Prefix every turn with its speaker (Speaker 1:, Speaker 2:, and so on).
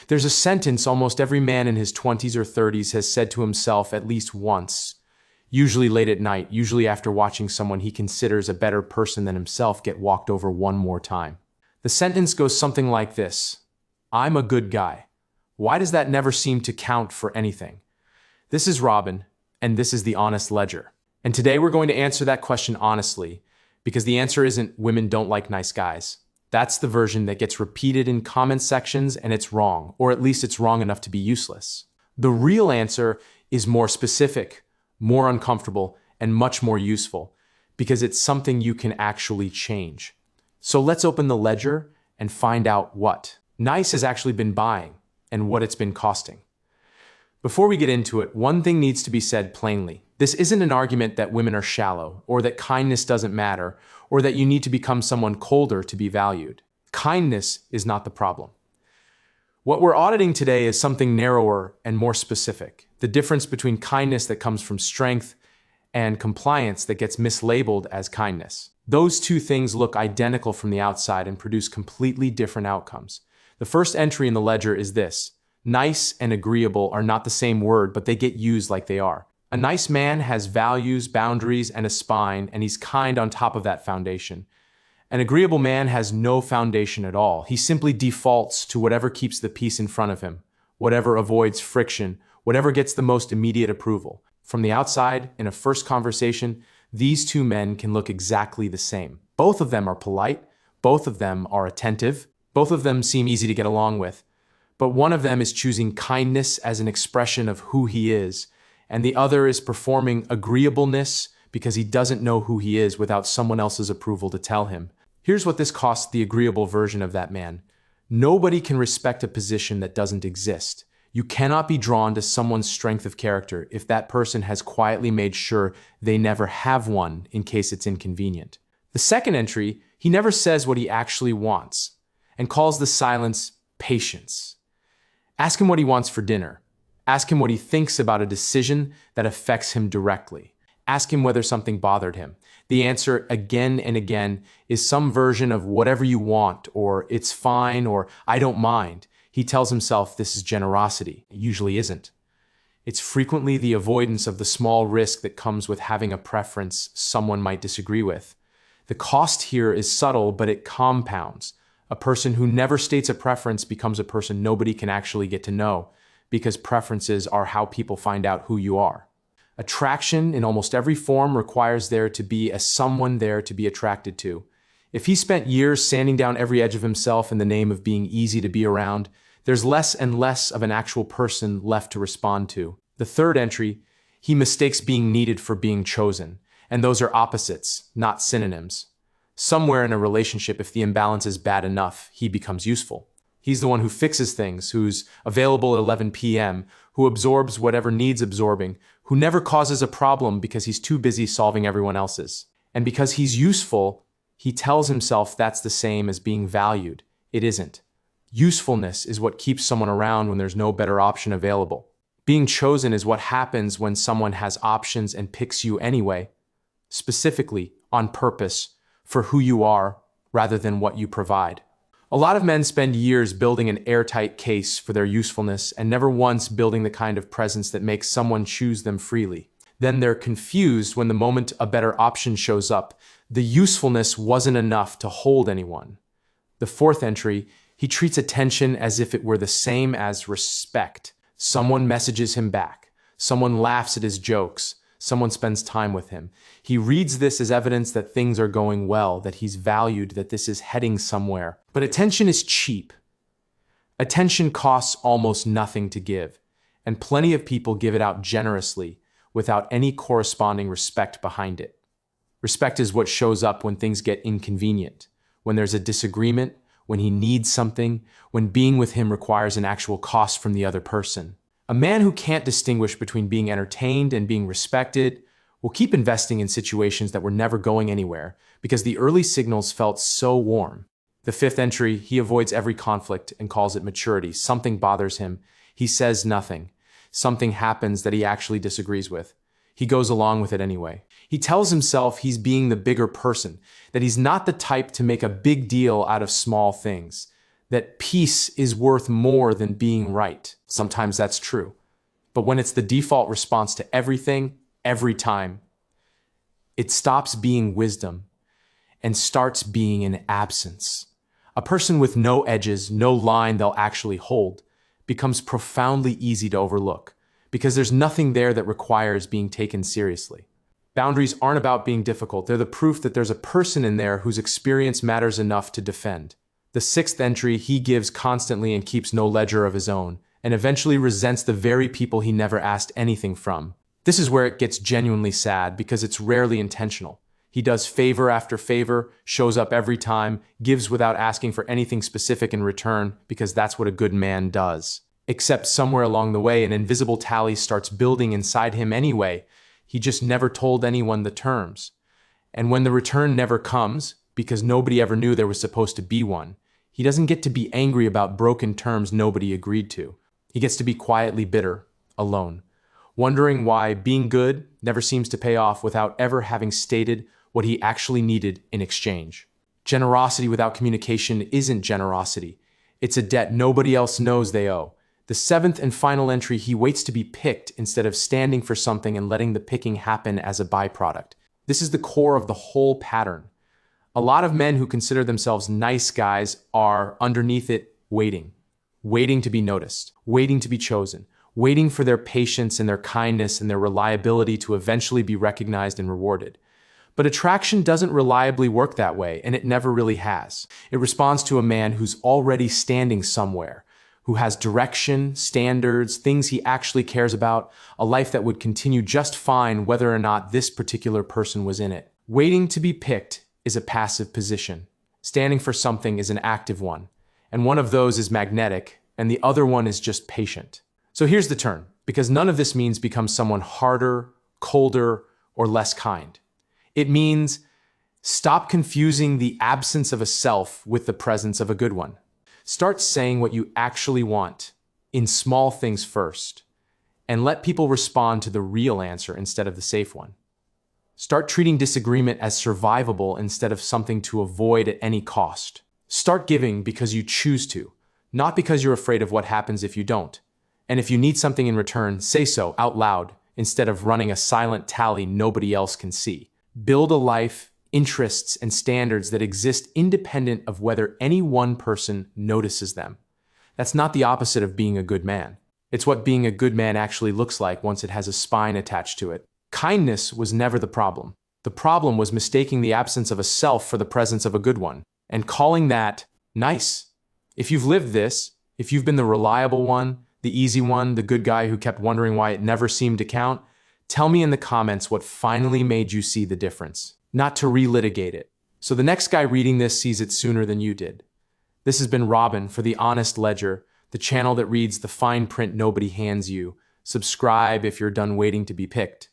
Speaker 1: There's a sentence almost every man in his 20s or 30s has said to himself at least once, usually late at night, usually after watching someone he considers a better person than himself get walked over one more time. The sentence goes something like this: I'm a good guy. Why does that never seem to count for anything? This is Robbin, and this is the Honest Ledger. And today we're going to answer that question honestly, because the answer isn't women don't like nice guys. That's the version that gets repeated in comment sections, and it's wrong, or at least it's wrong enough to be useless. The real answer is more specific, more uncomfortable, and much more useful, because it's something you can actually change. So let's open the ledger and find out what nice has actually been buying and what it's been costing. Before we get into it, one thing needs to be said plainly. This isn't an argument that women are shallow, or that kindness doesn't matter, or that you need to become someone colder to be valued. Kindness is not the problem. What we're auditing today is something narrower and more specific: the difference between kindness that comes from strength and compliance that gets mislabeled as kindness. Those two things look identical from the outside and produce completely different outcomes. The first entry in the ledger is this: nice and agreeable are not the same word, but they get used like they are. A nice man has values, boundaries, and a spine, and he's kind on top of that foundation. An agreeable man has no foundation at all. He simply defaults to whatever keeps the peace in front of him, whatever avoids friction, whatever gets the most immediate approval. From the outside, in a first conversation, these two men can look exactly the same. Both of them are polite, both of them are attentive, both of them seem easy to get along with, but one of them is choosing kindness as an expression of who he is, and the other is performing agreeableness because he doesn't know who he is without someone else's approval to tell him. Here's what this costs the agreeable version of that man. Nobody can respect a position that doesn't exist. You cannot be drawn to someone's strength of character if that person has quietly made sure they never have one in case it's inconvenient. The second entry, he never says what he actually wants and calls the silence patience. Ask him what he wants for dinner. Ask him what he thinks about a decision that affects him directly. Ask him whether something bothered him. The answer again and again is some version of whatever you want, or it's fine, or I don't mind. He tells himself this is generosity. It usually isn't. It's frequently the avoidance of the small risk that comes with having a preference someone might disagree with. The cost here is subtle, but it compounds. A person who never states a preference becomes a person nobody can actually get to know, because preferences are how people find out who you are. Attraction in almost every form requires there to be a someone there to be attracted to. If he spent years sanding down every edge of himself in the name of being easy to be around, there's less and less of an actual person left to respond to. The third entry, he mistakes being needed for being chosen, and those are opposites, not synonyms. Somewhere in a relationship, if the imbalance is bad enough, he becomes useful. He's the one who fixes things, who's available at 11 p.m., who absorbs whatever needs absorbing, who never causes a problem because he's too busy solving everyone else's. And because he's useful, he tells himself that's the same as being valued. It isn't. Usefulness is what keeps someone around when there's no better option available. Being chosen is what happens when someone has options and picks you anyway, specifically, on purpose, for who you are rather than what you provide. A lot of men spend years building an airtight case for their usefulness and never once building the kind of presence that makes someone choose them freely. Then they're confused when the moment a better option shows up, the usefulness wasn't enough to hold anyone. The fourth entry, he treats attention as if it were the same as respect. Someone messages him back. Someone laughs at his jokes. Someone spends time with him. He reads this as evidence that things are going well, that he's valued, that this is heading somewhere. But attention is cheap. Attention costs almost nothing to give, and plenty of people give it out generously without any corresponding respect behind it. Respect is what shows up when things get inconvenient, when there's a disagreement, when he needs something, when being with him requires an actual cost from the other person. A man who can't distinguish between being entertained and being respected will keep investing in situations that were never going anywhere because the early signals felt so warm. The fifth entry, he avoids every conflict and calls it maturity. Something bothers him. He says nothing. Something happens that he actually disagrees with. He goes along with it anyway. He tells himself he's being the bigger person, that he's not the type to make a big deal out of small things. that peace is worth more than being right. Sometimes that's true. But when it's the default response to everything, every time, it stops being wisdom and starts being an absence. A person with no edges, no line they'll actually hold, becomes profoundly easy to overlook because there's nothing there that requires being taken seriously. Boundaries aren't about being difficult. They're the proof that there's a person in there whose experience matters enough to defend. The sixth entry he gives constantly and keeps no ledger of his own, and eventually resents the very people he never asked anything from. This is where it gets genuinely sad because it's rarely intentional. He does favor after favor, shows up every time, gives without asking for anything specific in return because that's what a good man does. Except somewhere along the way, an invisible tally starts building inside him anyway. He just never told anyone the terms. And when the return never comes, because nobody ever knew there was supposed to be one, he doesn't get to be angry about broken terms nobody agreed to. He gets to be quietly bitter, alone, wondering why being good never seems to pay off without ever having stated what he actually needed in exchange. Generosity without communication isn't generosity. It's a debt nobody else knows they owe. The seventh and final entry, he waits to be picked instead of standing for something and letting the picking happen as a byproduct. This is the core of the whole pattern. A lot of men who consider themselves nice guys are, underneath it, waiting to be noticed, waiting to be chosen, waiting for their patience and their kindness and their reliability to eventually be recognized and rewarded. But attraction doesn't reliably work that way, and it never really has. It responds to a man who's already standing somewhere, who has direction, standards, things he actually cares about, a life that would continue just fine whether or not this particular person was in it. Waiting to be picked is a passive position. Standing for something is an active one. And one of those is magnetic, and the other one is just patient. So here's the turn, because none of this means become someone harder, colder, or less kind. It means stop confusing the absence of a self with the presence of a good one. Start saying what you actually want in small things first, and let people respond to the real answer instead of the safe one. Start treating disagreement as survivable instead of something to avoid at any cost. Start giving because you choose to, not because you're afraid of what happens if you don't. And if you need something in return, say so out loud instead of running a silent tally nobody else can see. Build a life, interests, and standards that exist independent of whether any one person notices them. That's not the opposite of being a good man. It's what being a good man actually looks like once it has a spine attached to it. Kindness was never the problem. The problem was mistaking the absence of a self for the presence of a good one, and calling that nice. If you've lived this, if you've been the reliable one, the easy one, the good guy who kept wondering why it never seemed to count, tell me in the comments what finally made you see the difference, not to relitigate it. So the next guy reading this sees it sooner than you did. This has been Robbin for The Honest Ledger, the channel that reads the fine print nobody hands you. Subscribe if you're done waiting to be picked.